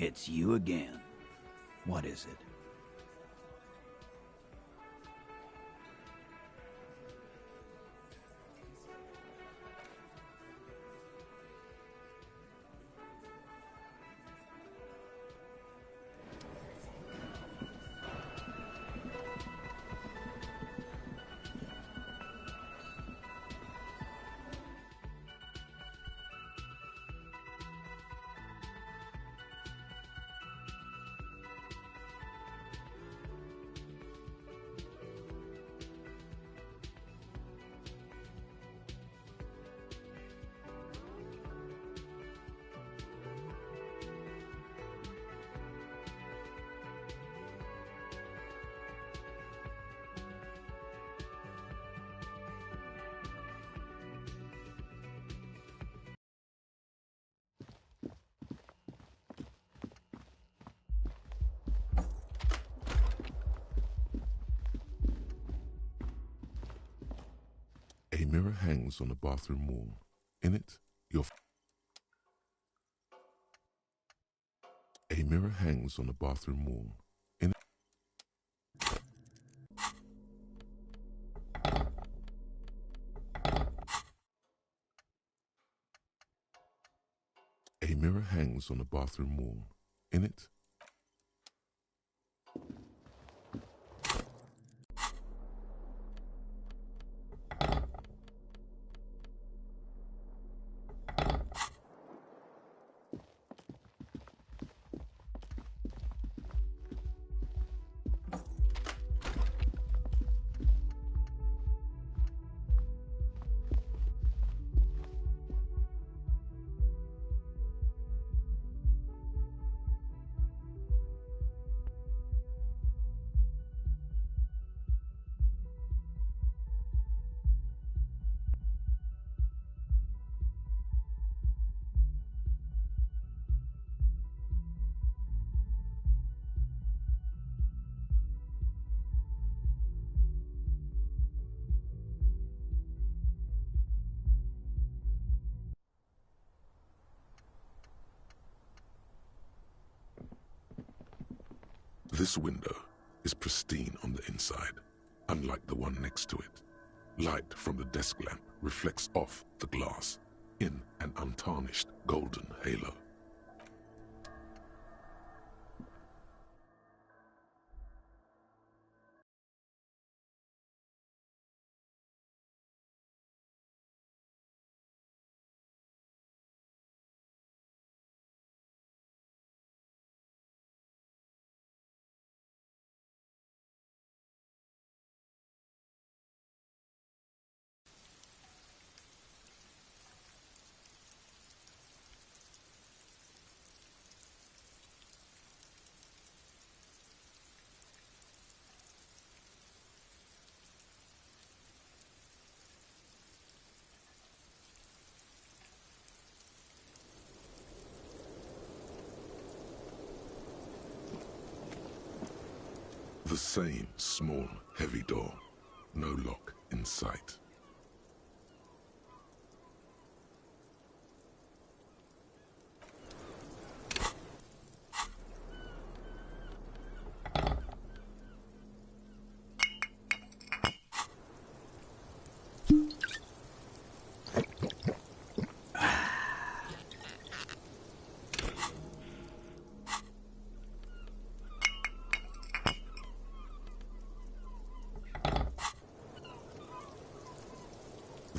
It's you again. What is it? A mirror hangs on the bathroom wall. In it, A mirror hangs on the bathroom wall. In A mirror hangs on the bathroom wall. In it, this window is pristine on the inside, unlike the one next to it. Light from the desk lamp reflects off the glass in an untarnished golden halo. The same small, heavy door. No lock in sight.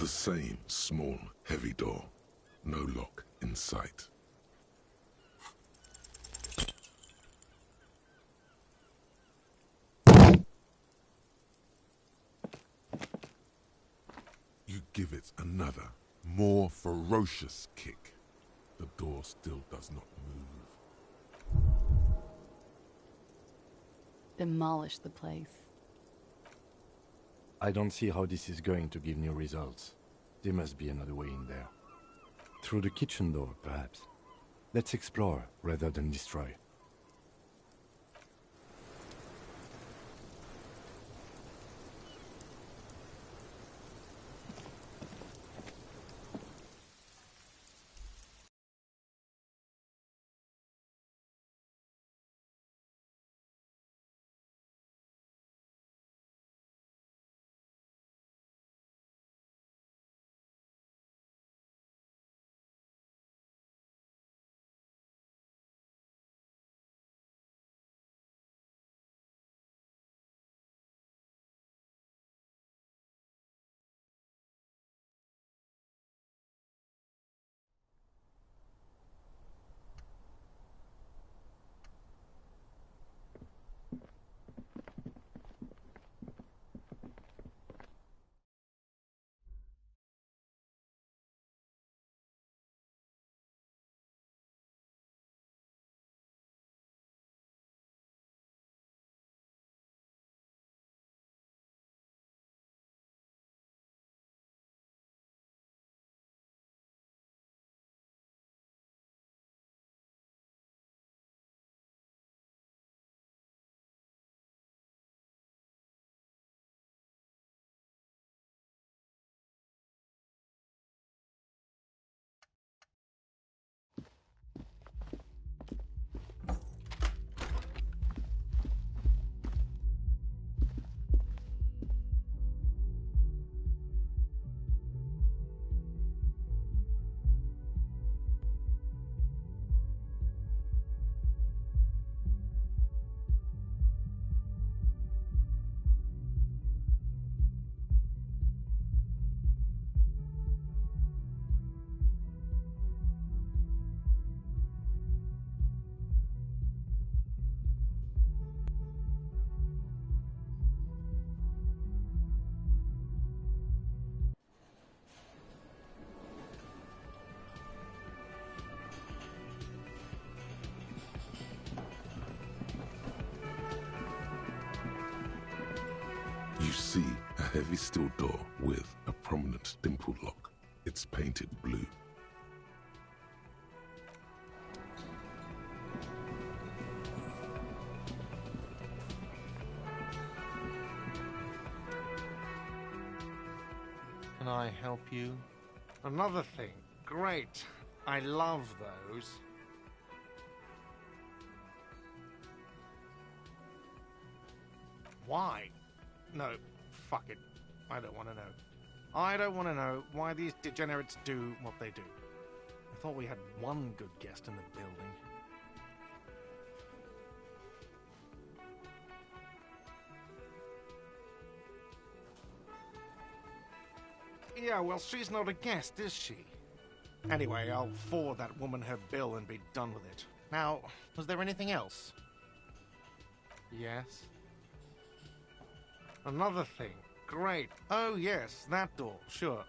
The same small, heavy door. No lock in sight. You give it another, more ferocious kick. The door still does not move. Demolish the place. I don't see how this is going to give new results. There must be another way in there. Through the kitchen door, perhaps. Let's explore rather than destroy. heavy steel door with a prominent dimple lock. It's painted blue. Can I help you? Another thing. Great. I love those. Why? No, fuck it. I don't want to know. I don't want to know why these degenerates do what they do. I thought we had one good guest in the building. Yeah, well, she's not a guest, is she? Anyway, I'll forward that woman her bill and be done with it. Now, was there anything else? Yes? Another thing. Great. Oh, yes, that door. Sure.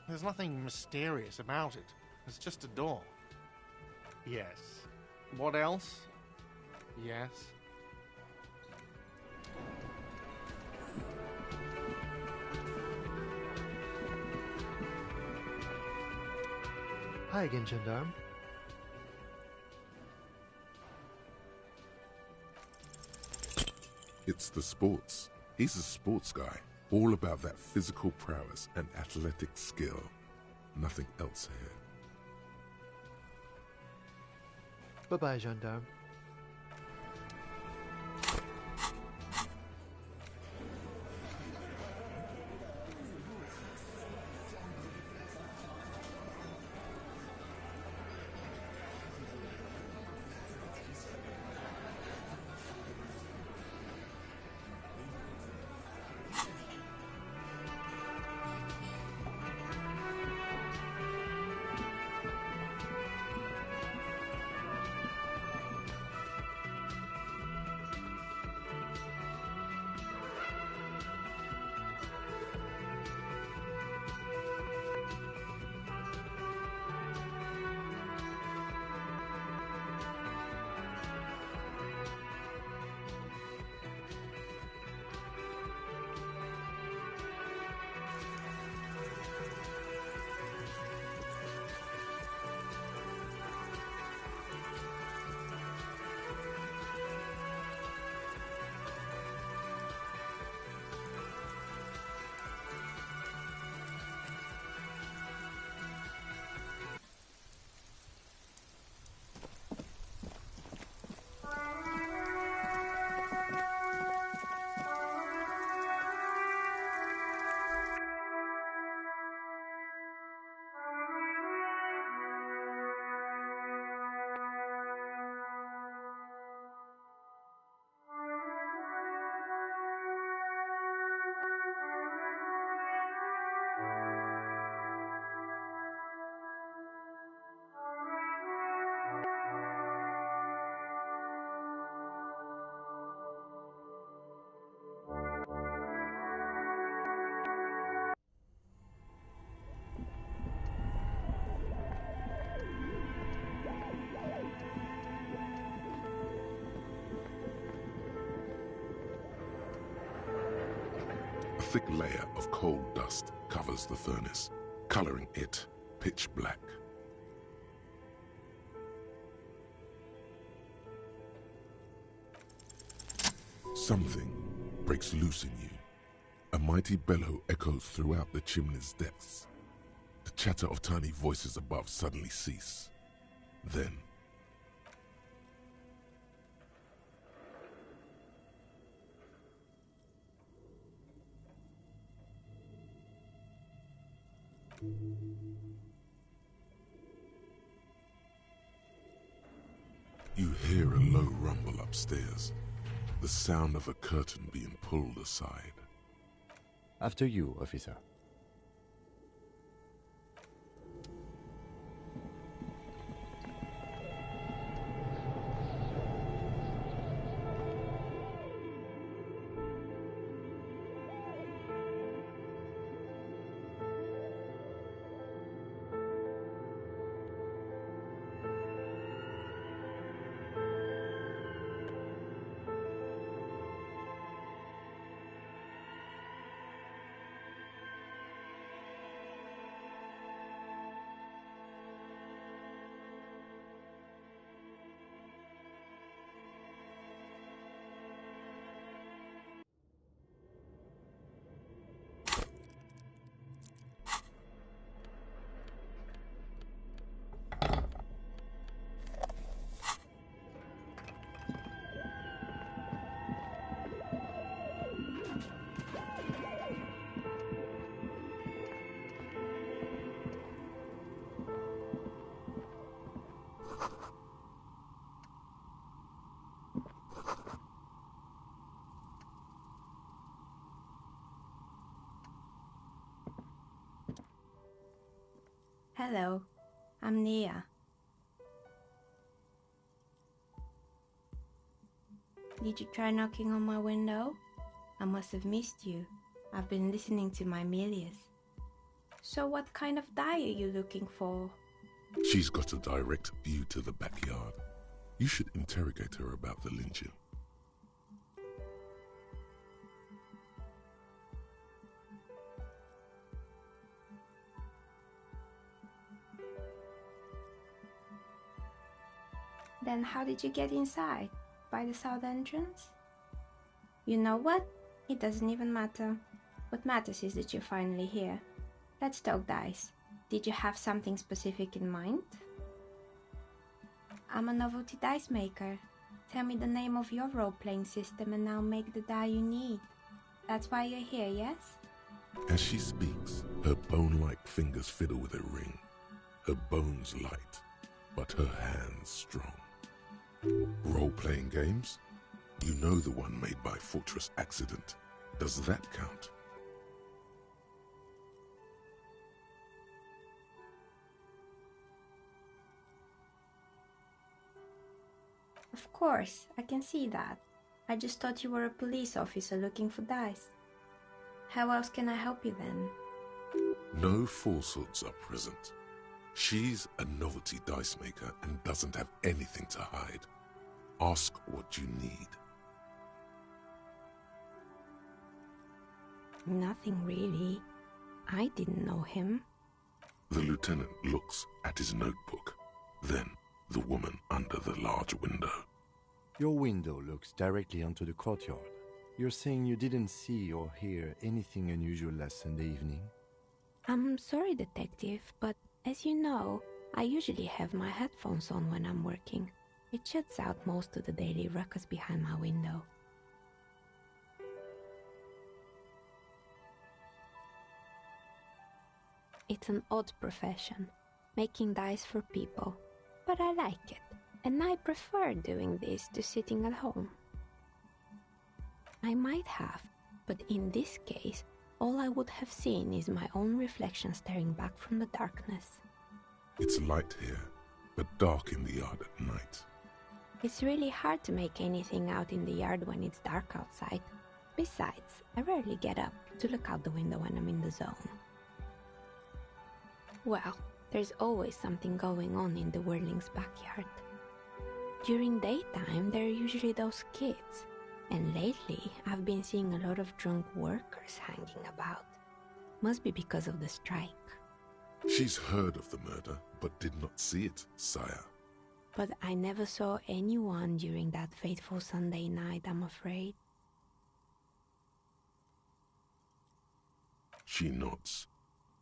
There's nothing mysterious about it. It's just a door. Yes. What else? Yes. Hi again, Gendarme. It's the sports. He's a sports guy, all about that physical prowess and athletic skill. Nothing else here. Bye-bye, Gendarme. A thick layer of coal dust covers the furnace, coloring it pitch black. Something breaks loose in you. A mighty bellow echoes throughout the chimney's depths. The chatter of tiny voices above suddenly cease. Then, you hear a low rumble upstairs, the sound of a curtain being pulled aside. After you, officer. Hello, I'm Nia. Did you try knocking on my window? I must have missed you. I've been listening to my Melius. So what kind of die are you looking for? She's got a direct view to the backyard. You should interrogate her about the lynching. Then how did you get inside? By the south entrance? You know what? It doesn't even matter. What matters is that you're finally here. Let's talk dice. Did you have something specific in mind? I'm a novelty dice maker. Tell me the name of your role-playing system and I'll make the die you need. That's why you're here, yes? As she speaks, her bone-like fingers fiddle with a ring. Her bones light, but her hands strong. Role-playing games? You know the one made by Fortress Accident. Does that count? Of course, I can see that. I just thought you were a police officer looking for dice. How else can I help you then? No falsehoods are present. She's a novelty dice maker and doesn't have anything to hide. Ask what you need. Nothing really. I didn't know him. The lieutenant looks at his notebook, then the woman under the large window. Your window looks directly onto the courtyard. You're saying you didn't see or hear anything unusual last Sunday evening? I'm sorry, detective, but as you know, I usually have my headphones on when I'm working. It shuts out most of the daily ruckus behind my window. It's an odd profession, making dice for people, but I like it, and I prefer doing this to sitting at home. I might have, but in this case, all I would have seen is my own reflection staring back from the darkness. It's light here, but dark in the yard at night. It's really hard to make anything out in the yard when it's dark outside. Besides, I rarely get up to look out the window when I'm in the zone. Well, there's always something going on in the Whirling's backyard. During daytime, there are usually those kids, and lately I've been seeing a lot of drunk workers hanging about. Must be because of the strike. She's heard of the murder, but did not see it, sire. But I never saw anyone during that fateful Sunday night, I'm afraid. She nods.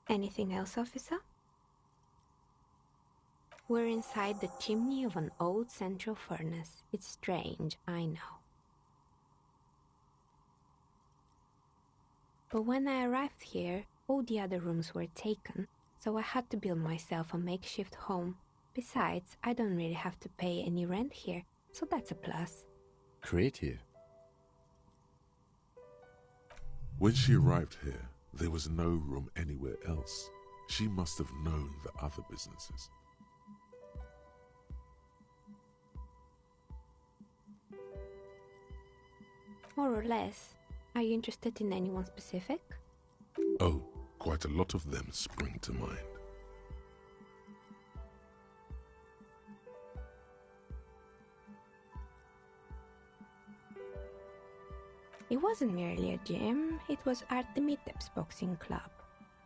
Anything else, officer? We're inside the chimney of an old central furnace. It's strange, I know. But when I arrived here, all the other rooms were taken, so I had to build myself a makeshift home. Besides, I don't really have to pay any rent here, so that's a plus. Creative. When she arrived here, there was no room anywhere else. She must have known the other businesses. More or less. Are you interested in anyone specific? Oh, quite a lot of them spring to mind. It wasn't merely a gym, it was Artemiteps Boxing Club,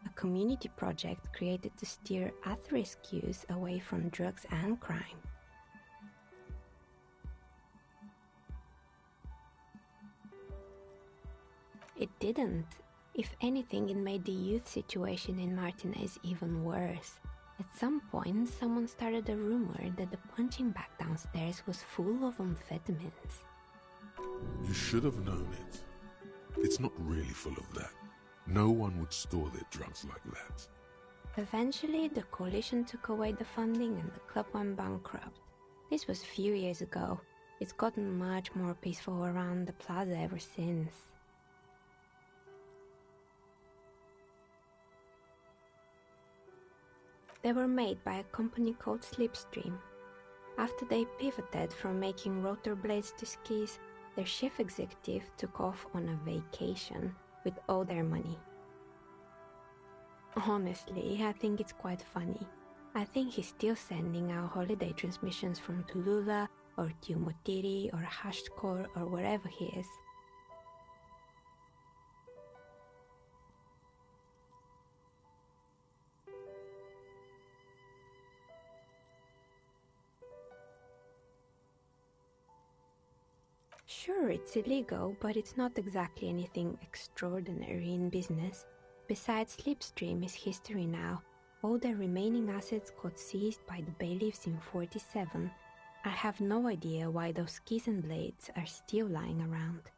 a community project created to steer at-risk youth away from drugs and crime. It didn't. If anything, it made the youth situation in Martinez even worse. At some point, someone started a rumor that the punching bag downstairs was full of amphetamines. You should have known it. It's not really full of that. No one would store their drugs like that. Eventually, the coalition took away the funding and the club went bankrupt. This was a few years ago. It's gotten much more peaceful around the plaza ever since. They were made by a company called Slipstream. After they pivoted from making rotor blades to skis, their chief executive took off on a vacation with all their money. Honestly, I think it's quite funny. I think he's still sending out holiday transmissions from Tulula or Tiumotiri or Hashtkor or wherever he is. Sure, it's illegal, but it's not exactly anything extraordinary in business. Besides, Slipstream is history now. All their remaining assets got seized by the bailiffs in 47. I have no idea why those skis and blades are still lying around.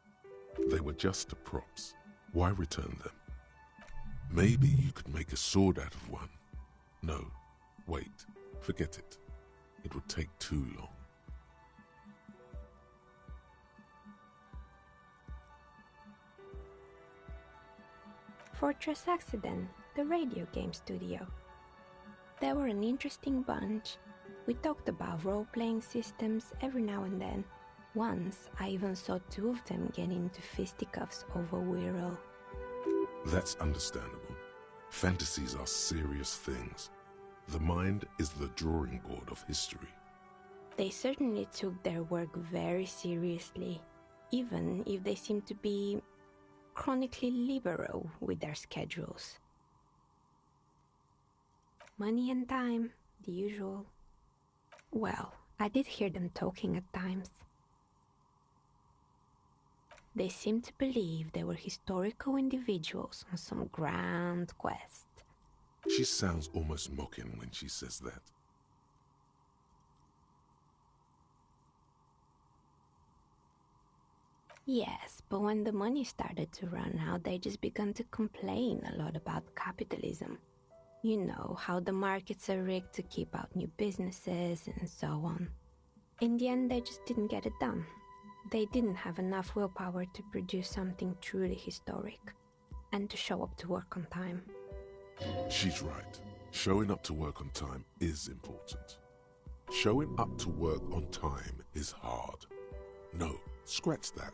They were just props. Why return them? Maybe you could make a sword out of one. No, wait, forget it. It would take too long. Fortress Accident, the radio game studio. They were an interesting bunch. We talked about role-playing systems every now and then. Once, I even saw two of them get into fisticuffs over Wirral. That's understandable. Fantasies are serious things. The mind is the drawing board of history. They certainly took their work very seriously, even if they seemed to be chronically liberal with their schedules. Money and time, the usual. Well, I did hear them talking at times. They seemed to believe they were historical individuals on some grand quest. She sounds almost mocking when she says that. Yes, but when the money started to run out, they just began to complain a lot about capitalism. You know, how the markets are rigged to keep out new businesses and so on. In the end, they just didn't get it done. They didn't have enough willpower to produce something truly historic, and to show up to work on time. She's right. Showing up to work on time is important. Showing up to work on time is hard. No, scratch that.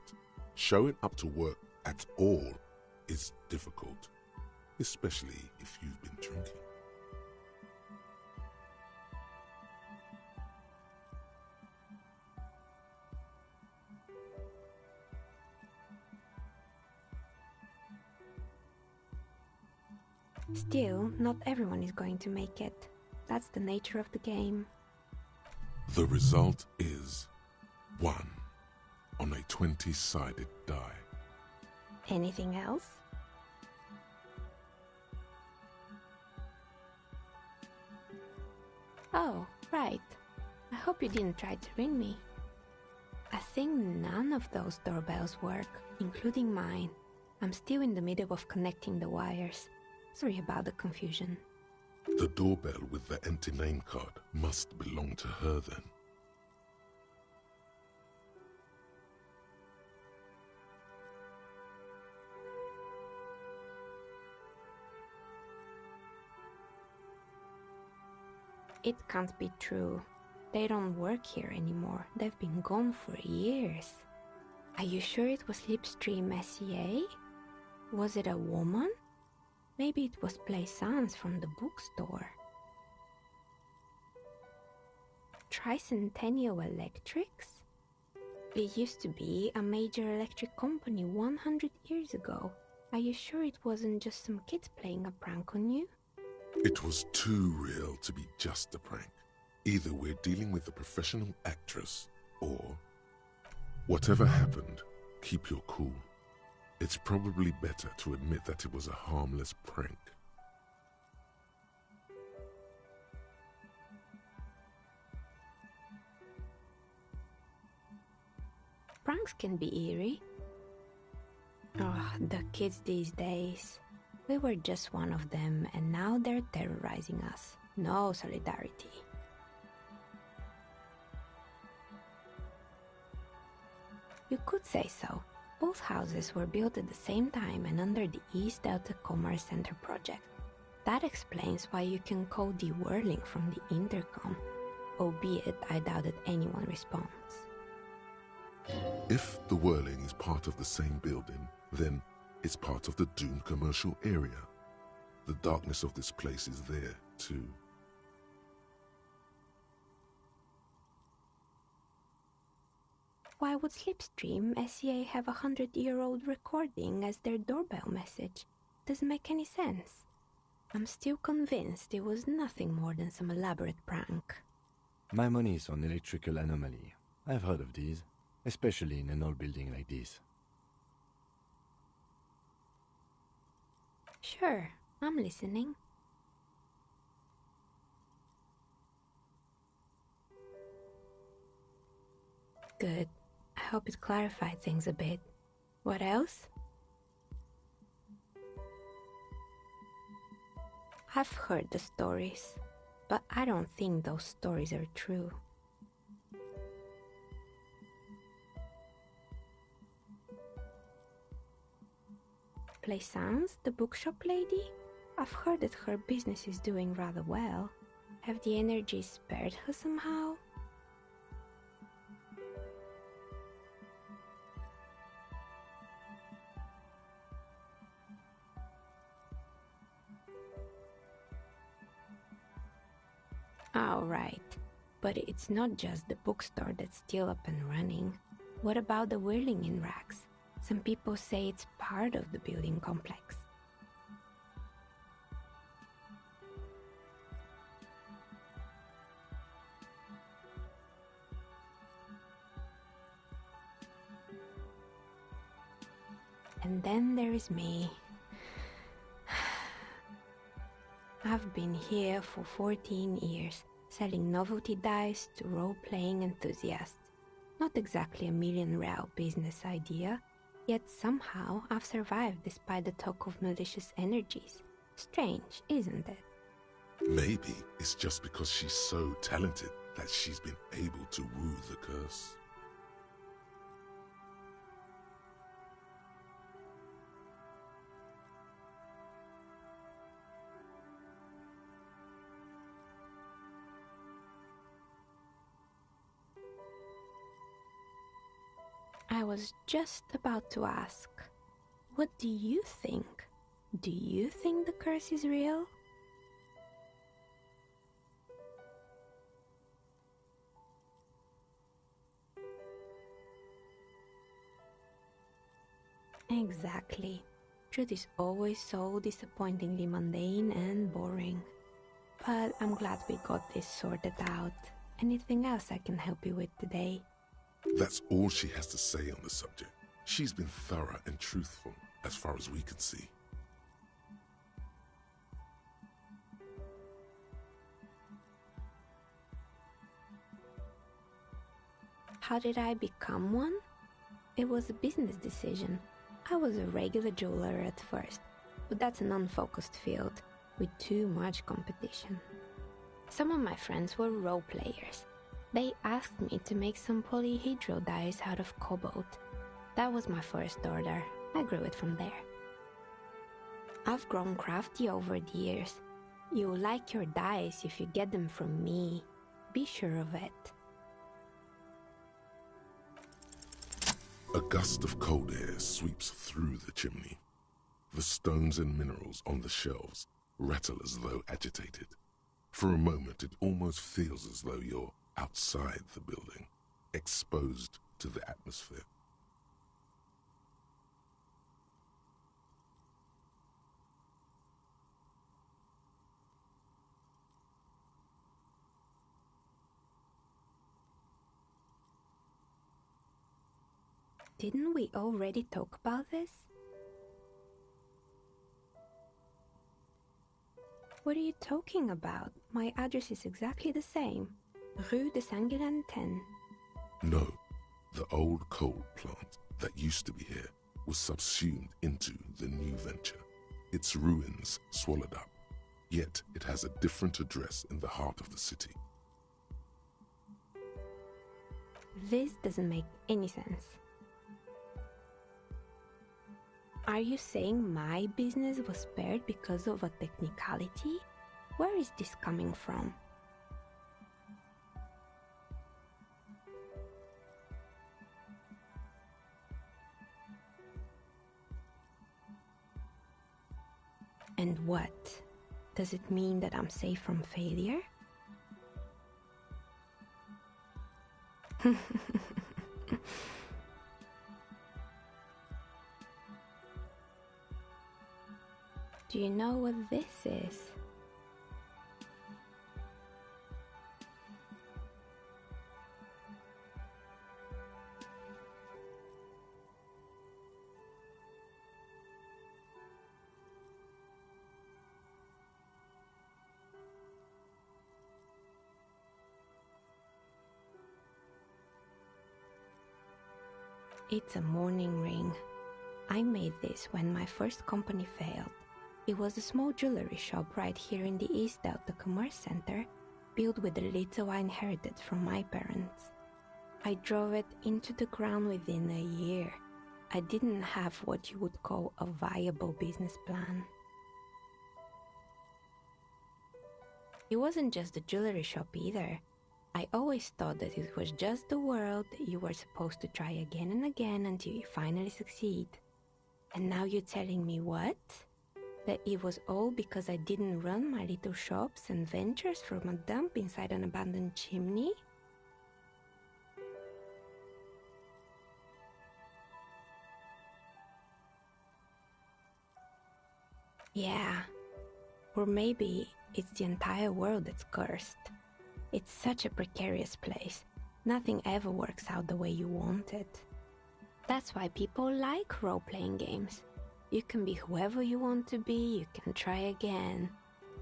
Showing up to work at all is difficult, especially if you've been drinking. Still, not everyone is going to make it. That's the nature of the game. The result is 1 on a 20-sided die. Anything else? Oh, right. I hope you didn't try to ring me. I think none of those doorbells work, including mine. I'm still in the middle of connecting the wires. Sorry about the confusion. The doorbell with the empty name card must belong to her then. It can't be true. They don't work here anymore. They've been gone for years. Are you sure it was Slipstream SCA? Was it a woman? Maybe it was Plaisance from the bookstore. Tricentennial Electrics? It used to be a major electric company 100 years ago. Are you sure it wasn't just some kids playing a prank on you? It was too real to be just a prank. Either we're dealing with a professional actress, or... Whatever happened, keep your cool. It's probably better to admit that it was a harmless prank. Pranks can be eerie. Oh, the kids these days. We were just one of them, and now they're terrorizing us. No solidarity. You could say so. Both houses were built at the same time and under the East Delta Commerce Center project. That explains why you can call the whirling from the intercom, albeit I doubt that anyone responds. If the whirling is part of the same building, then it's part of the doomed commercial area. The darkness of this place is there, too. Why would Slipstream SCA have a 100-year-old recording as their doorbell message? Doesn't make any sense. I'm still convinced it was nothing more than some elaborate prank. My money's on electrical anomaly. I've heard of these, especially in an old building like this. Sure, I'm listening. Good. I hope it clarified things a bit. What else? I've heard the stories, but I don't think those stories are true. Plaisance, the bookshop lady? I've heard that her business is doing rather well. Have the energy spared her somehow? Oh, right. But it's not just the bookstore that's still up and running. What about the whirling in racks? Some people say it's part of the building complex. And then there is me. I've been here for 14 years, selling novelty dice to role-playing enthusiasts. Not exactly a million-real business idea, yet somehow I've survived despite the talk of malicious energies. Strange, isn't it? Maybe it's just because she's so talented that she's been able to woo the curse. I was just about to ask, what do you think? Do you think the curse is real? Exactly. Truth is always so disappointingly mundane and boring. But I'm glad we got this sorted out. Anything else I can help you with today? That's all she has to say on the subject. She's been thorough and truthful, as far as we can see. How did I become one? It was a business decision. I was a regular jeweler at first, but that's an unfocused field with too much competition. Some of my friends were role players. They asked me to make some polyhedral dice out of cobalt. That was my first order. I grew it from there. I've grown crafty over the years. You'll like your dice if you get them from me. Be sure of it. A gust of cold air sweeps through the chimney. The stones and minerals on the shelves rattle as though agitated. For a moment, it almost feels as though you're outside the building, exposed to the atmosphere. Didn't we already talk about this? What are you talking about? My address is exactly the same. Rue de Saint-Guilain 10. No, the old coal plant that used to be here was subsumed into the new venture. Its ruins swallowed up, yet it has a different address in the heart of the city. This doesn't make any sense. Are you saying my business was spared because of a technicality? Where is this coming from? And what? Does it mean that I'm safe from failure? Do you know what this is? It's a mourning ring. I made this when my first company failed. It was a small jewelry shop right here in the East Delta Commerce Center, built with the little I inherited from my parents. I drove it into the ground within a year. I didn't have what you would call a viable business plan. It wasn't just the jewelry shop either. I always thought that it was just the world, that you were supposed to try again and again until you finally succeed. And now you're telling me what? That it was all because I didn't run my little shops and ventures from a dump inside an abandoned chimney? Yeah. Or maybe it's the entire world that's cursed. It's such a precarious place. Nothing ever works out the way you want it. That's why people like role-playing games. You can be whoever you want to be, you can try again.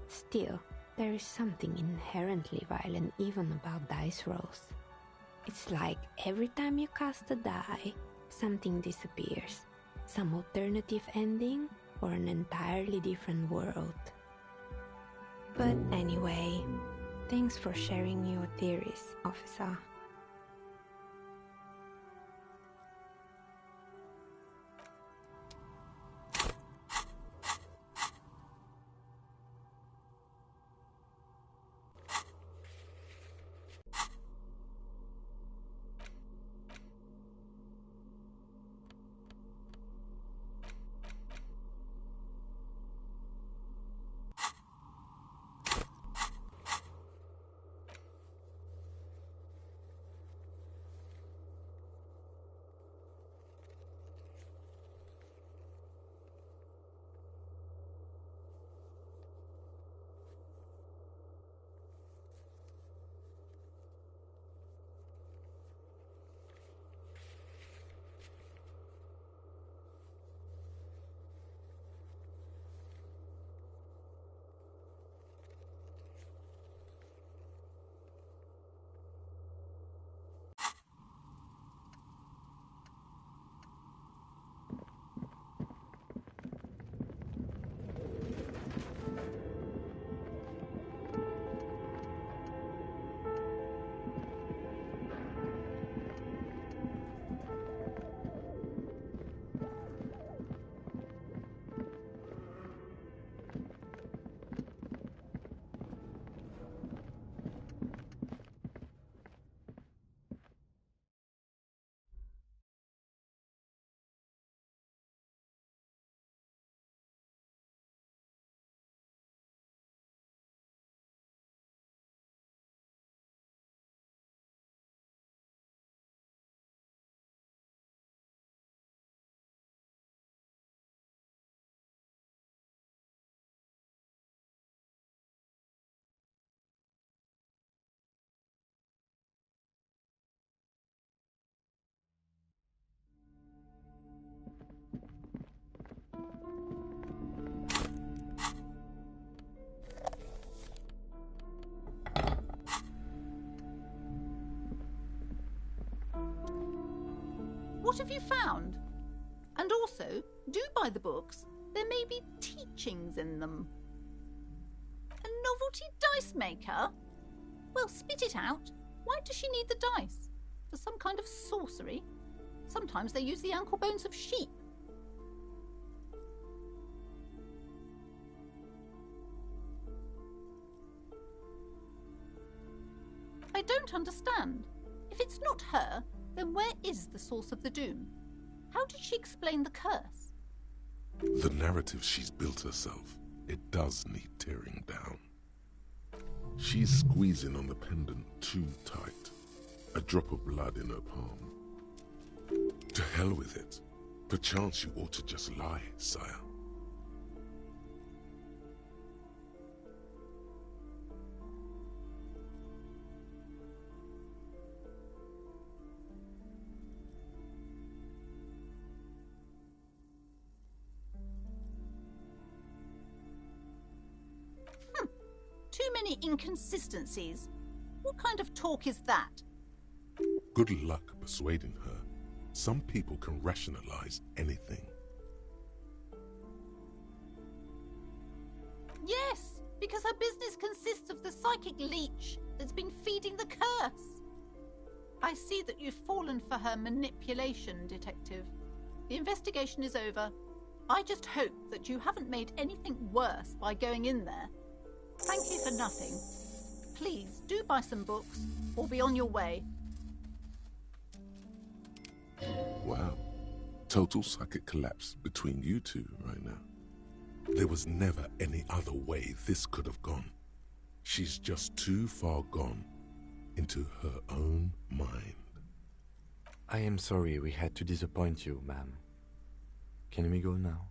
Still, there is something inherently violent even about dice rolls. It's like every time you cast a die, something disappears. Some alternative ending, or an entirely different world. But anyway, thanks for sharing your theories, officer. What have you found? And also, do buy the books. There may be teachings in them. A novelty dice maker? Well, spit it out. Why does she need the dice? For some kind of sorcery? Sometimes they use the ankle bones of sheep. don't understand. If it's not her, then where is the source of the doom? How did she explain the curse? The narrative she's built herself, it does need tearing down. She's squeezing on the pendant too tight. A drop of blood in her palm. To hell with it. Perchance you ought to just lie, sire. Too many inconsistencies. What kind of talk is that? Good luck persuading her. Some people can rationalize anything. Yes, because her business consists of the psychic leech that's been feeding the curse. I see that you've fallen for her manipulation, Detective. The investigation is over. I just hope that you haven't made anything worse by going in there. Thank you for nothing. Please, do buy some books, or be on your way. Wow. Total psychic collapse between you two right now. There was never any other way this could have gone. She's just too far gone into her own mind. I am sorry we had to disappoint you, ma'am. Can we go now?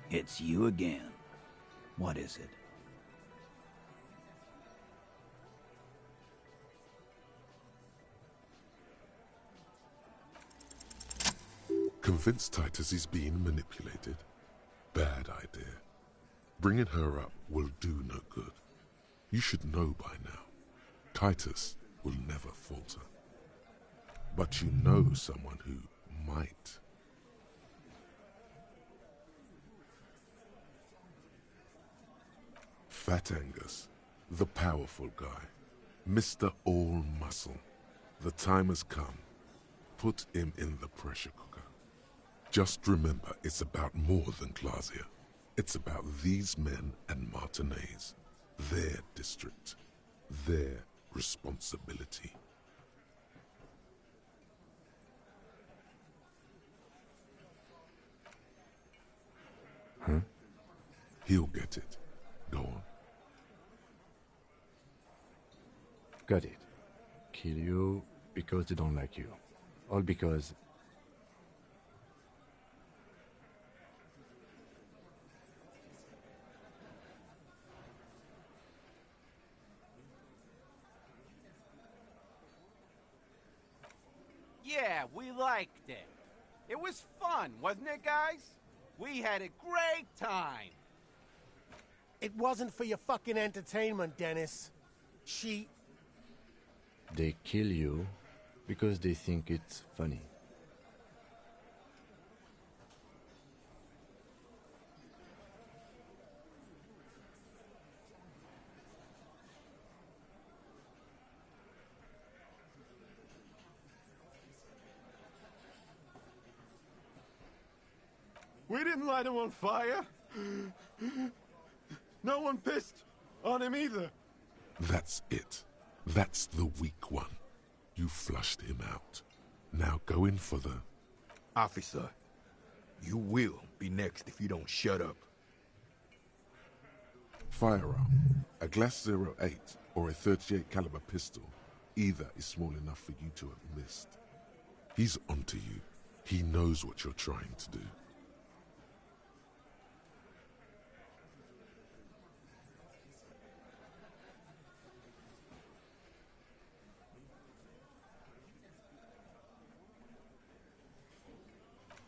It's you again. What is it? Convince Titus he's being manipulated? Bad idea. Bringing her up will do no good. You should know by now. Titus will never falter. But you know someone who might. Fat Angus, the powerful guy, Mr. All Muscle. The time has come. Put him in the pressure cooker. Just remember, it's about more than Glasia. It's about these men and Martinez, their district, their responsibility. Huh? He'll get it. Go on. Got it. Kill you because they don't like you. All because Yeah, we liked it. It was fun, wasn't it, guys? We had a great time. It wasn't for your fucking entertainment, Dennis. They kill you because they think it's funny. We didn't light him on fire. No one pissed on him either. That's it. That's the weak one. You flushed him out. Now go in for the... Officer, you will be next if you don't shut up. Firearm. A Glass 08 or a 38 caliber pistol. Either is small enough for you to have missed. He's onto you. He knows what you're trying to do.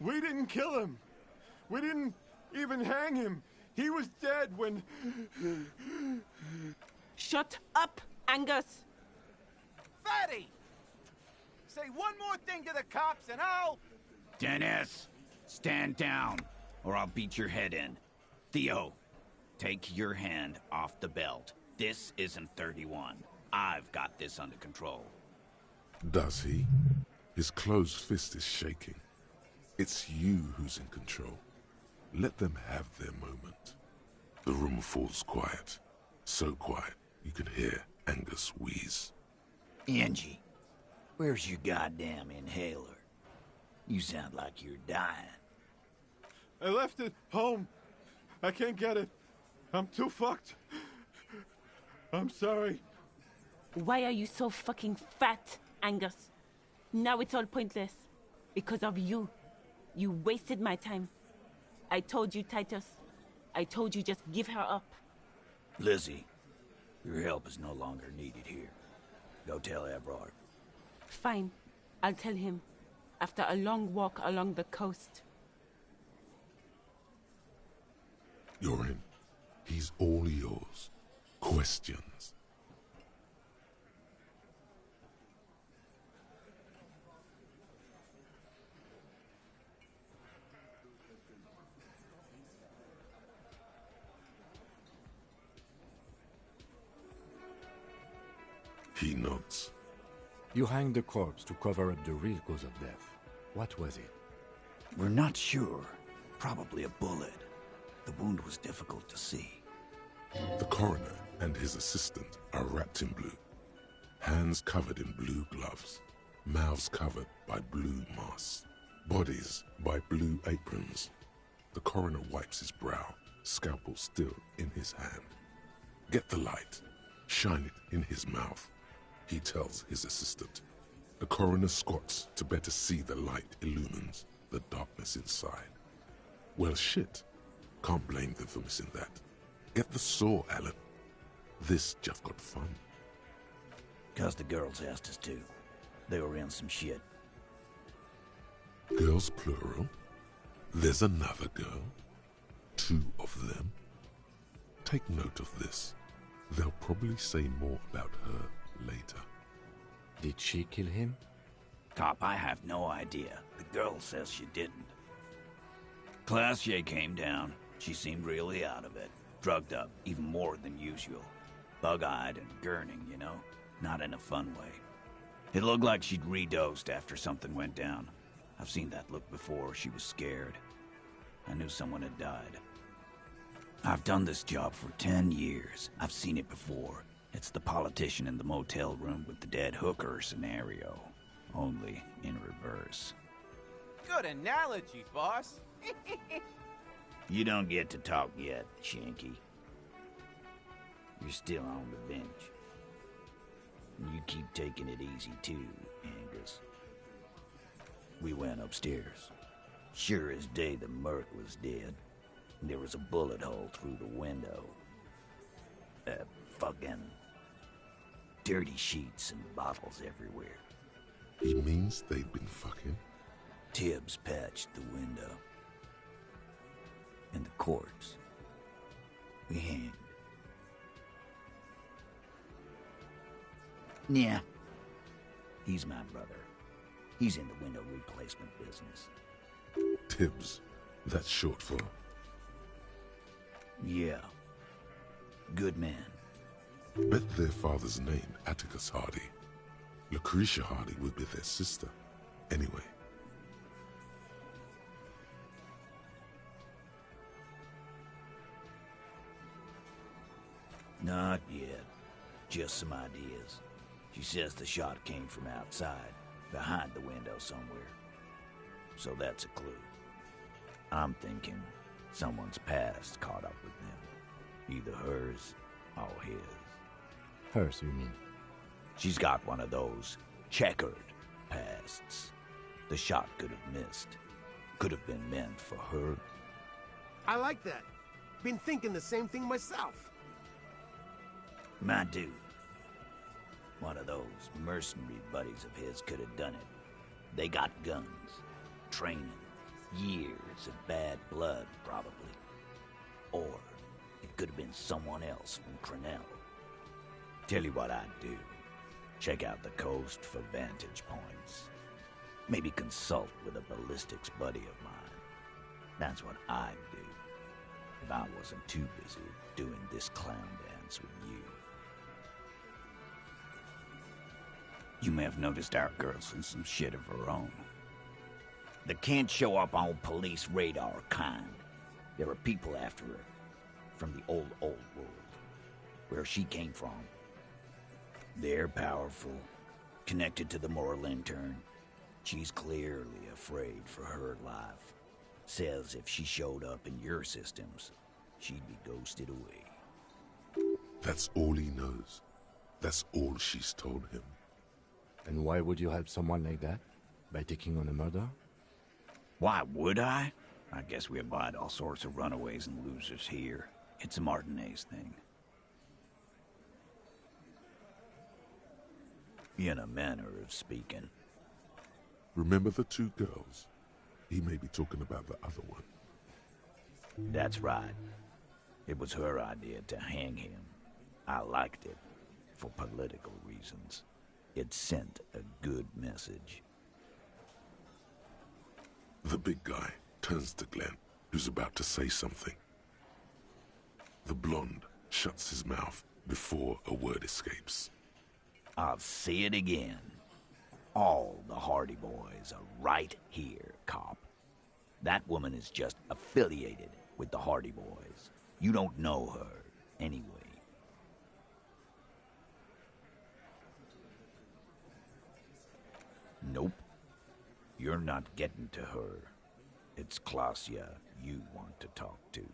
We didn't kill him. We didn't even hang him. He was dead when... Shut up, Angus! Fatty! Say one more thing to the cops and I'll... Dennis, stand down, or I'll beat your head in. Theo, take your hand off the belt. This isn't 31. I've got this under control. Does he? His closed fist is shaking. It's you who's in control. Let them have their moment. The room falls quiet. So quiet, you can hear Angus wheeze. Angie, where's your goddamn inhaler? You sound like you're dying. I left it home. I can't get it. I'm too fucked. I'm sorry. Why are you so fucking fat, Angus? Now it's all pointless. Because of you. You wasted my time. I told you, Titus. I told you just give her up. Lizzie, your help is no longer needed here. Go tell Everard. Fine. I'll tell him. After a long walk along the coast. You're in. He's all yours. Questions? He nods. You hanged the corpse to cover up the real cause of death. What was it? We're not sure. Probably a bullet. The wound was difficult to see. The coroner and his assistant are wrapped in blue. Hands covered in blue gloves. Mouths covered by blue masks. Bodies by blue aprons. The coroner wipes his brow, scalpel still in his hand. Get the light. Shine it in his mouth. He tells his assistant. The coroner squats to better see the light illumines the darkness inside. Well, shit. Can't blame them for missing that. Get the saw, Alan. This just got fun. 'Cause the girls asked us to. They were in some shit. Girls plural? There's another girl? 2 of them? Take note of this. They'll probably say more about her later. Did she kill him? Cop, I have no idea. The girl says she didn't. Classier came down. She seemed really out of it. Drugged up, even more than usual. Bug-eyed and gurning, you know? Not in a fun way. It looked like she'd redosed after something went down. I've seen that look before. She was scared. I knew someone had died. I've done this job for 10 years. I've seen it before. It's the politician in the motel room with the dead hooker scenario. Only in reverse. Good analogy, boss. You don't get to talk yet, Shanky. You're still on the bench. You keep taking it easy too, Angus. We went upstairs. Sure as day the Merc was dead. There was a bullet hole through the window. Fucking dirty sheets and bottles everywhere. He means they'd been fucking? Tibbs patched the window. And the corpse. We hanged. Yeah. He's my brother. He's in the window replacement business. Tibbs. That's short for... Yeah. Good man. Bet their father's name, Atticus Hardy. Lucretia Hardy would be their sister. Anyway. Not yet. Just some ideas. She says the shot came from outside, behind the window somewhere. So that's a clue. I'm thinking someone's past caught up with them. Either hers or his. Hers, you mean? She's got one of those checkered pasts. The shot could have missed. Could have been meant for her. I like that. Been thinking the same thing myself. My dude. One of those mercenary buddies of his could have done it. They got guns, training, years of bad blood, probably. Or it could have been someone else from Crenell. Tell you what I'd do. Check out the coast for vantage points. Maybe consult with a ballistics buddy of mine. That's what I'd do if I wasn't too busy doing this clown dance with you. You may have noticed our girl's in some shit of her own. They can't show up on police radar kind. There are people after her from the old world, where she came from. They're powerful, connected to the moral intern. She's clearly afraid for her life. Says if she showed up in your systems, she'd be ghosted away. That's all he knows. That's all she's told him. And why would you help someone like that? By taking on a murder? Why would I? I guess we abide all sorts of runaways and losers here. It's a Martinez thing. In a manner of speaking. Remember the two girls? He may be talking about the other one. That's right. It was her idea to hang him. I liked it. For political reasons. It sent a good message. The big guy turns to Glenn, who's about to say something. The blonde shuts his mouth before a word escapes. I'll say it again. All the Hardy Boys are right here, cop. That woman is just affiliated with the Hardy Boys. You don't know her, anyway. Nope. You're not getting to her. It's Klasia you want to talk to.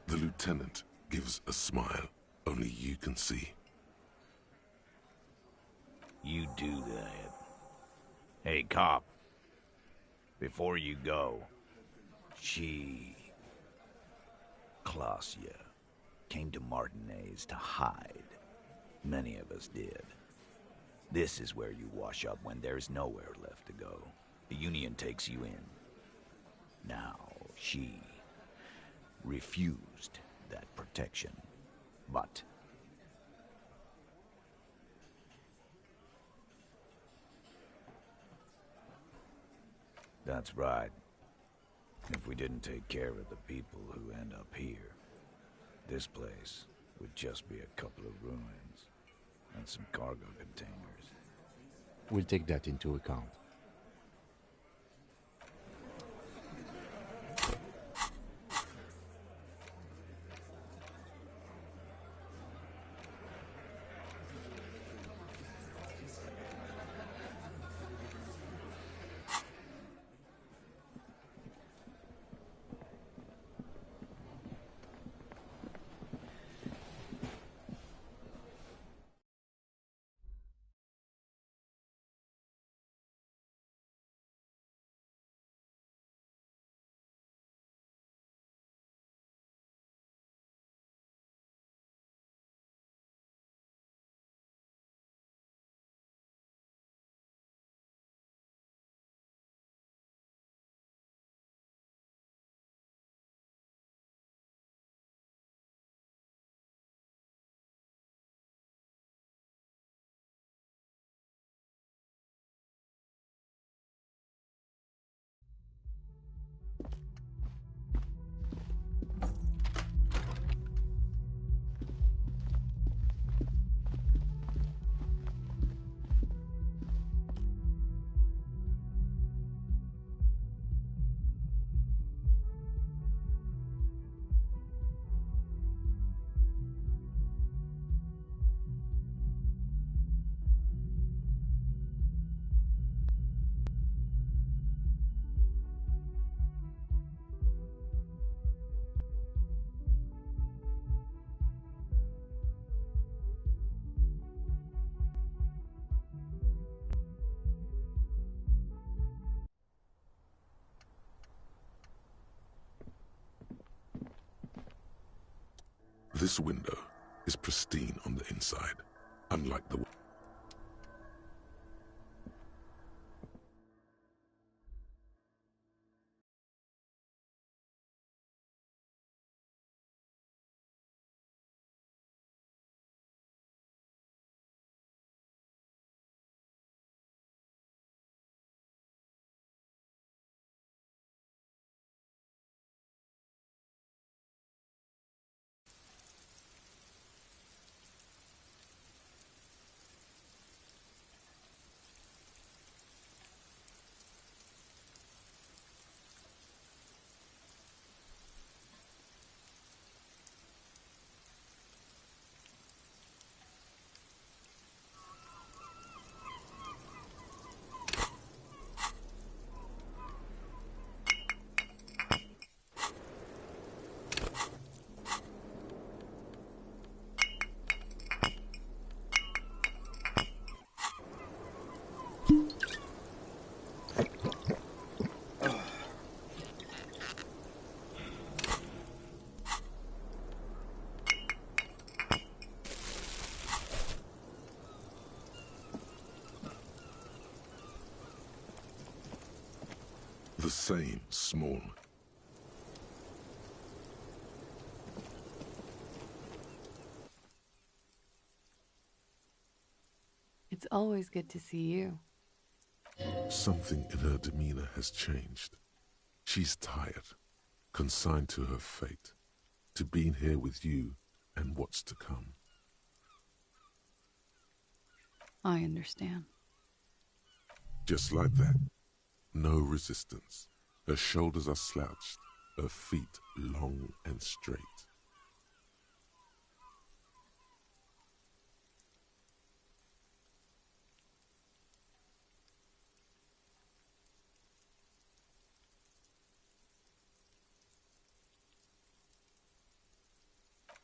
The lieutenant gives a smile only you can see. You do that. Hey, cop. Before you go, Klasia, came to Martinez to hide. Many of us did. This is where you wash up when there's nowhere left to go. The Union takes you in. Now, she refused that protection. But that's right. If we didn't take care of the people who end up here, this place would just be a couple of ruins and some cargo containers. We'll take that into account. This window is pristine on the inside, unlike the... The same small. It's always good to see you. Something in her demeanor has changed. She's tired, consigned to her fate, to being here with you and what's to come. I understand. Just like that. No resistance. Her shoulders are slouched, her feet long and straight.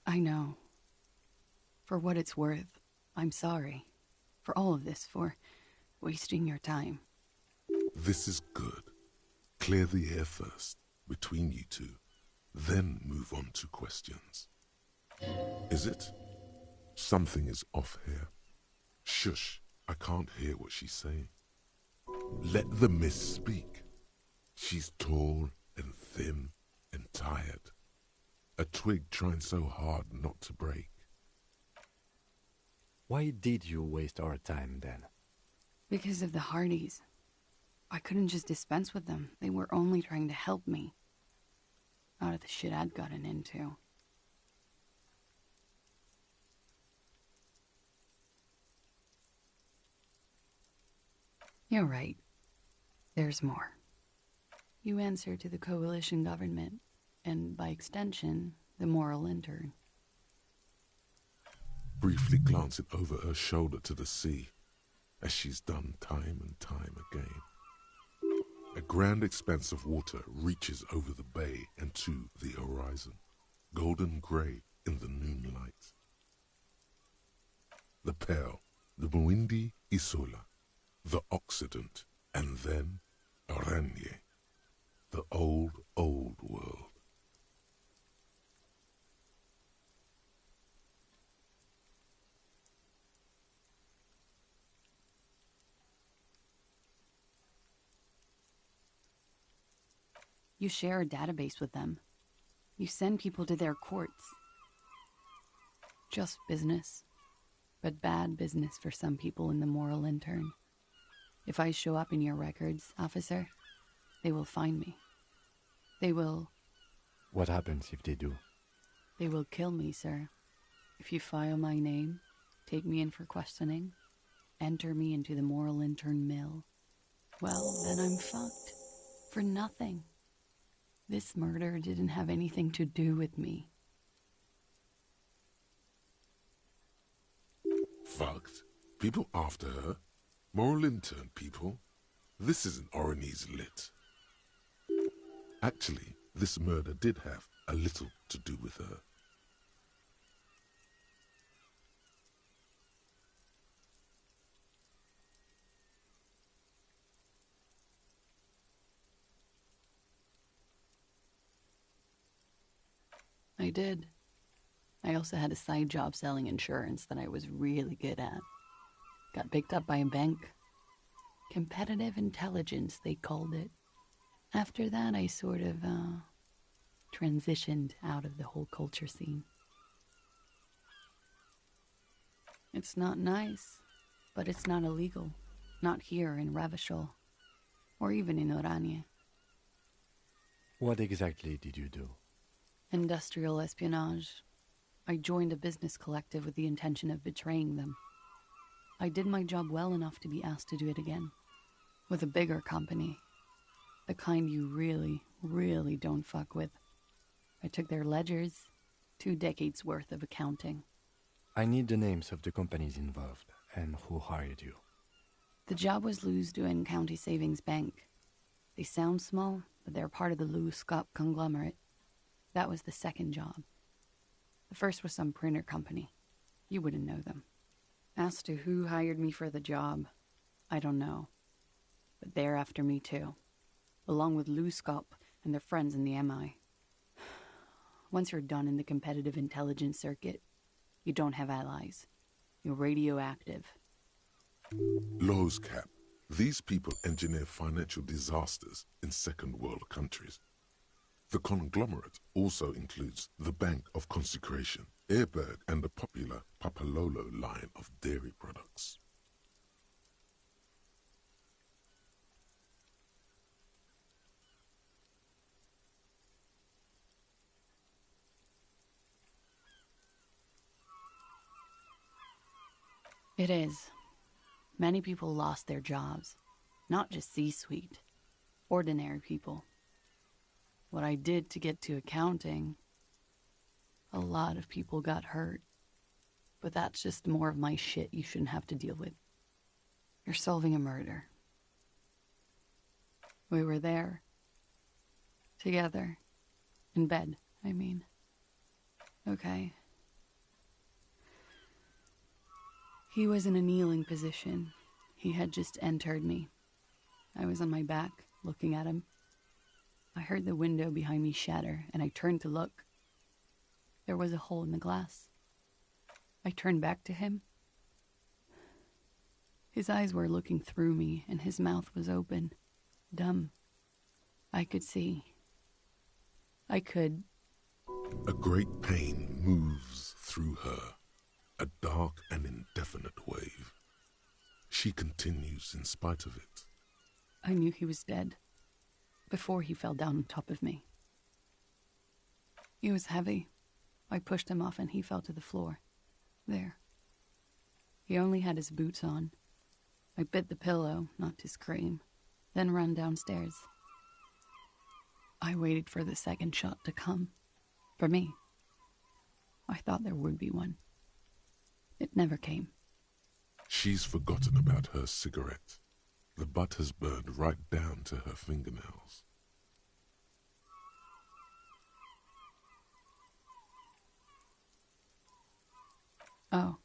I know. For what it's worth, I'm sorry. For all of this, for wasting your time. This is good. Clear the air first, between you two, then move on to questions. Is it? Something is off here. Shush, I can't hear what she's saying. Let the mist speak. She's tall and thin and tired. A twig trying so hard not to break. Why did you waste our time then? Because of the Hardys. I couldn't just dispense with them. They were only trying to help me. Out of the shit I'd gotten into. You're right. There's more. You answer to the coalition government, and by extension, the moral intern. Briefly glancing over her shoulder to the sea, as she's done time and time again. A grand expanse of water reaches over the bay and to the horizon, golden grey in the noonlight. The Pearl, the Muindi Isola, the Occident, and then Oranje, the old, old world. You share a database with them. You send people to their courts. Just business. But bad business for some people in the moral intern. If I show up in your records, officer, they will find me. They will... What happens if they do? They will kill me, sir. If you file my name, take me in for questioning, enter me into the moral intern mill, well, then I'm fucked. For nothing. This murder didn't have anything to do with me. Fucked? People after her? Moral intern people? This isn't Orionese lit. Actually, this murder did have a little to do with her. I did. I also had a side job selling insurance that I was really good at. Got picked up by a bank. Competitive intelligence, they called it. After that, I sort of, transitioned out of the whole culture scene. It's not nice, but it's not illegal. Not here in Ravishol, or even in Oranje. What exactly did you do? Industrial espionage. I joined a business collective with the intention of betraying them. I did my job well enough to be asked to do it again. With a bigger company. The kind you really, really don't fuck with. I took their ledgers, 2 decades worth of accounting. I need the names of the companies involved and who hired you. The job was Lou's County Savings Bank. They sound small, but they're part of the Lou Scott conglomerate. That was the second job. The first was some printer company. You wouldn't know them. As to who hired me for the job, I don't know. But they're after me too, along with Lou Scott and their friends in the MI. Once you're done in the competitive intelligence circuit, you don't have allies. You're radioactive. Lowe's Cap. These people engineer financial disasters in second world countries. The conglomerate also includes the Bank of Consecration, Airberg, and the popular Papalolo line of dairy products. It is. Many people lost their jobs. Not just C-suite. Ordinary people. What I did to get to accounting, a lot of people got hurt. But that's just more of my shit you shouldn't have to deal with. You're solving a murder. We were there. Together. In bed, I mean. Okay. He was in a kneeling position. He had just entered me. I was on my back, looking at him. I heard the window behind me shatter, and I turned to look. There was a hole in the glass. I turned back to him. His eyes were looking through me, and his mouth was open. Dumb. I could see. I could. A great pain moves through her, a dark and indefinite wave. She continues in spite of it. I knew he was dead, before he fell down on top of me. He was heavy. I pushed him off and he fell to the floor. There. He only had his boots on. I bit the pillow, not to scream, then ran downstairs. I waited for the second shot to come. For me. I thought there would be one. It never came. She's forgotten about her cigarette. The butt has burned right down to her fingernails. Oh.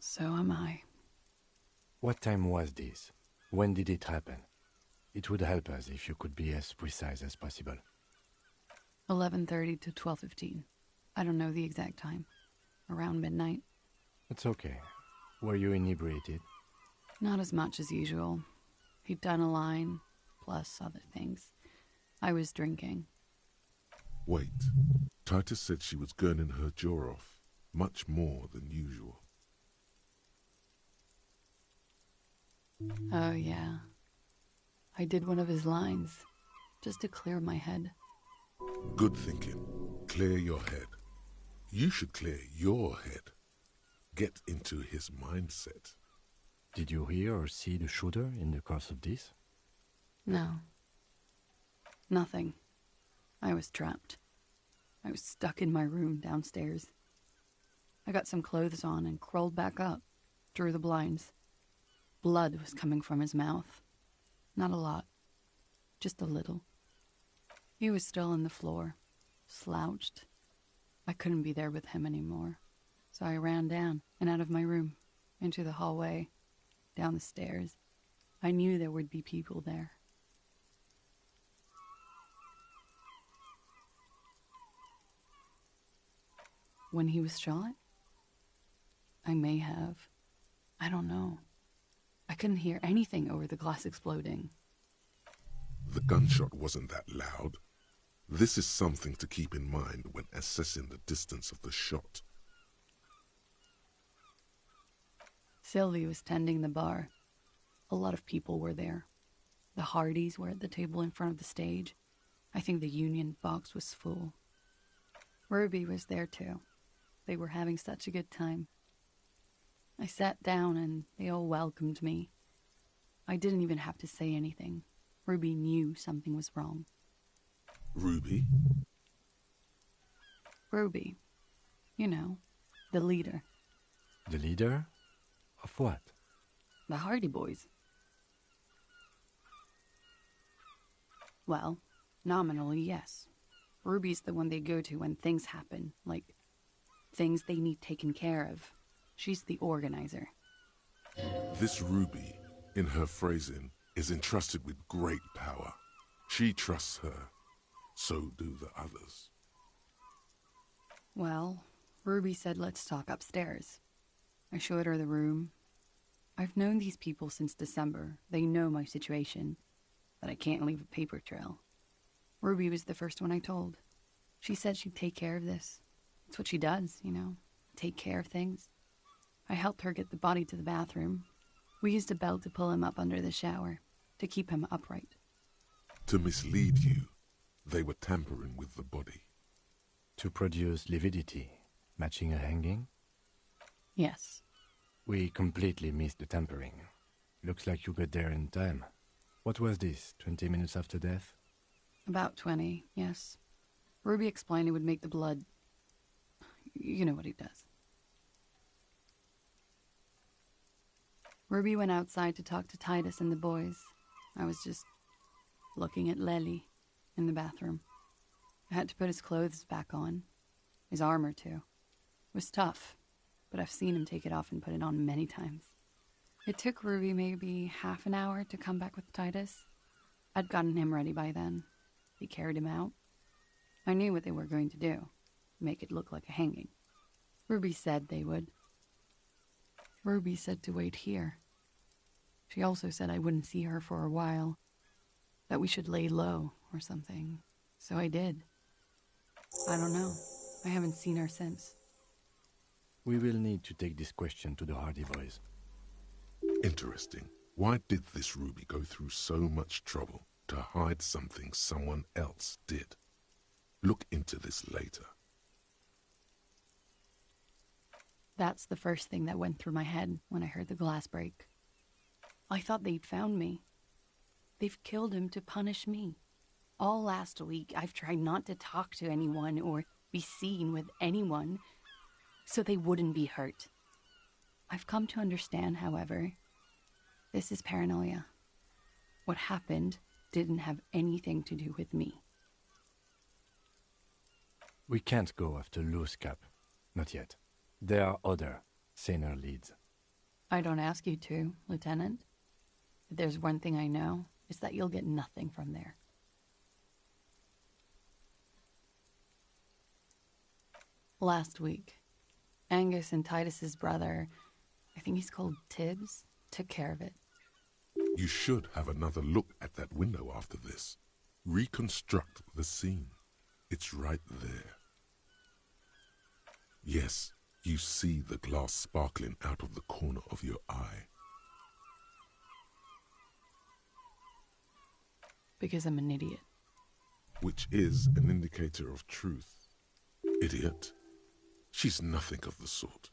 So am I. What time was this? When did it happen? It would help us if you could be as precise as possible. 11:30 to 12:15. I don't know the exact time. Around midnight. It's okay. Were you inebriated? Not as much as usual. He'd done a line, plus other things. I was drinking. Wait. Titus said she was gurning her jaw off, much more than usual. Oh, yeah. I did one of his lines, just to clear my head. Good thinking. Clear your head. You should clear your head. Get into his mindset. Did you hear or see the shooter in the course of this? No. Nothing. I was trapped. I was stuck in my room downstairs. I got some clothes on and crawled back up, drew the blinds. Blood was coming from his mouth. Not a lot. Just a little. He was still on the floor, slouched. I couldn't be there with him anymore. So I ran down and out of my room, into the hallway, down the stairs. I knew there would be people there. When he was shot? I may have. I don't know. I couldn't hear anything over the glass exploding. The gunshot wasn't that loud. This is something to keep in mind when assessing the distance of the shot. Sylvie was tending the bar. A lot of people were there. The Hardys were at the table in front of the stage. I think the Union box was full. Ruby was there too. They were having such a good time. I sat down and they all welcomed me. I didn't even have to say anything. Ruby knew something was wrong. Ruby? Ruby. You know, the leader. The leader? Of what? The Hardy Boys. Well, nominally, yes. Ruby's the one they go to when things happen, like things they need taken care of. She's the organizer. This Ruby, in her phrasing, is entrusted with great power. She trusts her. So do the others. Well, Ruby said let's talk upstairs. I showed her the room. I've known these people since December. They know my situation, that I can't leave a paper trail. Ruby was the first one I told. She said she'd take care of this. It's what she does, you know, take care of things. I helped her get the body to the bathroom. We used a belt to pull him up under the shower, to keep him upright. To mislead you, they were tampering with the body. To produce lividity, matching a hanging? Yes. We completely missed the tampering. Looks like you got there in time. What was this, 20 minutes after death? About 20, yes. Ruby explained it would make the blood... You know what he does. Ruby went outside to talk to Titus and the boys. I was just looking at Lely in the bathroom. I had to put his clothes back on. His armor, too. It was tough, but I've seen him take it off and put it on many times. It took Ruby maybe half an hour to come back with Titus. I'd gotten him ready by then. They carried him out. I knew what they were going to do. Make it look like a hanging. Ruby said they would. Ruby said to wait here. She also said I wouldn't see her for a while. That we should lay low or something. So I did. I don't know. I haven't seen her since. We will need to take this question to the Hardy Boys. Interesting. Why did this Ruby go through so much trouble to hide something someone else did? Look into this later. That's the first thing that went through my head when I heard the glass break. I thought they'd found me. They've killed him to punish me. All last week, I've tried not to talk to anyone or be seen with anyone so they wouldn't be hurt. I've come to understand, however, this is paranoia. What happened didn't have anything to do with me. We can't go after Loose Cap. Not yet. There are other, saner leads. I don't ask you to, Lieutenant. If there's one thing I know, it's that you'll get nothing from there. Last week, Angus and Titus's brother, I think he's called Tibbs, took care of it. You should have another look at that window after this. Reconstruct the scene. It's right there. Yes, you see the glass sparkling out of the corner of your eye. Because I'm an idiot. Which is an indicator of truth. Idiot. She's nothing of the sort.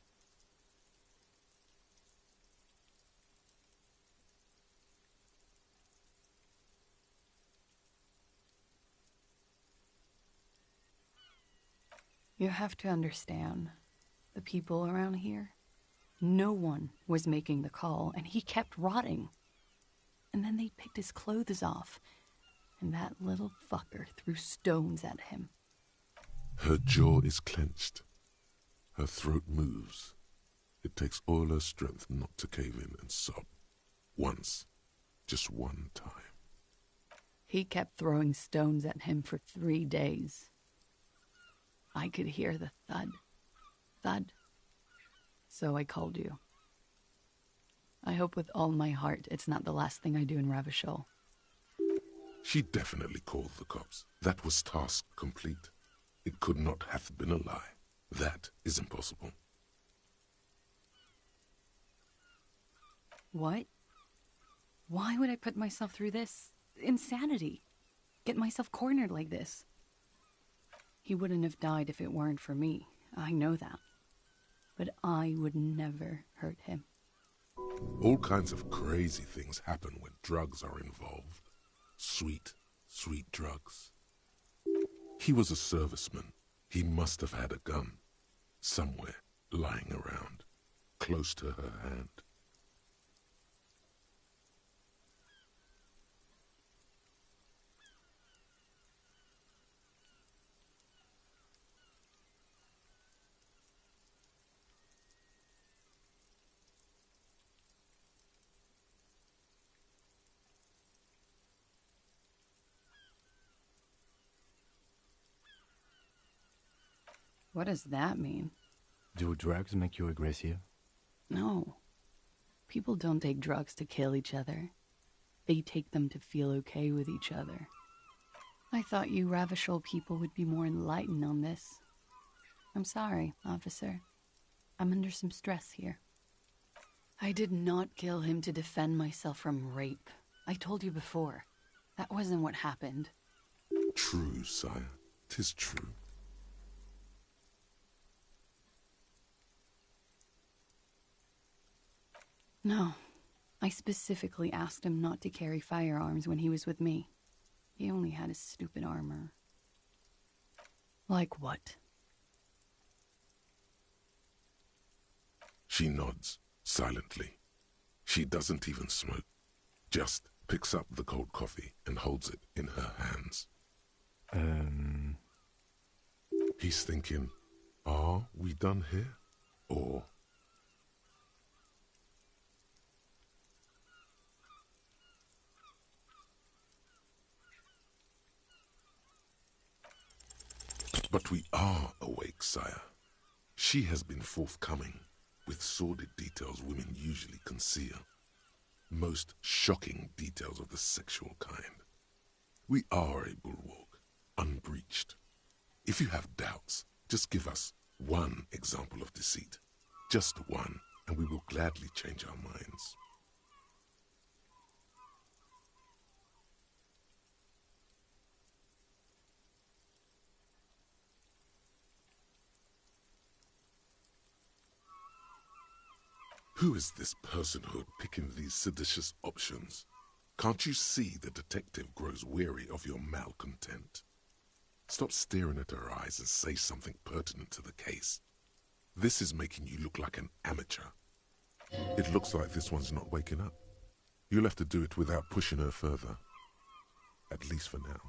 You have to understand, the people around here, no one was making the call, and he kept rotting. And then they picked his clothes off, and that little fucker threw stones at him. Her jaw is clenched. Her throat moves. It takes all her strength not to cave in and sob. Once. Just one time. He kept throwing stones at him for 3 days. I could hear the thud. thud. So I called you. I hope with all my heart it's not the last thing I do in Ravishol. She definitely called the cops. That was task complete. It could not have been a lie. That is impossible. What? Why would I put myself through this insanity? Get myself cornered like this? He wouldn't have died if it weren't for me. I know that. But I would never hurt him. All kinds of crazy things happen when drugs are involved. Sweet, sweet drugs. He was a serviceman. He must have had a gun. Somewhere, lying around, close to her hand. What does that mean? Do drugs make you aggressive? No. People don't take drugs to kill each other. They take them to feel okay with each other. I thought you Ravishol people would be more enlightened on this. I'm sorry, officer. I'm under some stress here. I did not kill him to defend myself from rape. I told you before. That wasn't what happened. True, sire. 'Tis true. No. I specifically asked him not to carry firearms when he was with me. He only had his stupid armor. Like what? She nods, silently. She doesn't even smoke. Just picks up the cold coffee and holds it in her hands. He's thinking, are we done here? Or... But we are awake, sire. She has been forthcoming with sordid details women usually conceal. Most shocking details of the sexual kind. We are a bulwark, unbreached. If you have doubts, just give us one example of deceit. Just one, and we will gladly change our minds. Who is this personhood picking these seditious options? Can't you see the detective grows weary of your malcontent? Stop staring at her eyes and say something pertinent to the case. This is making you look like an amateur. It looks like this one's not waking up. You'll have to do it without pushing her further. At least for now.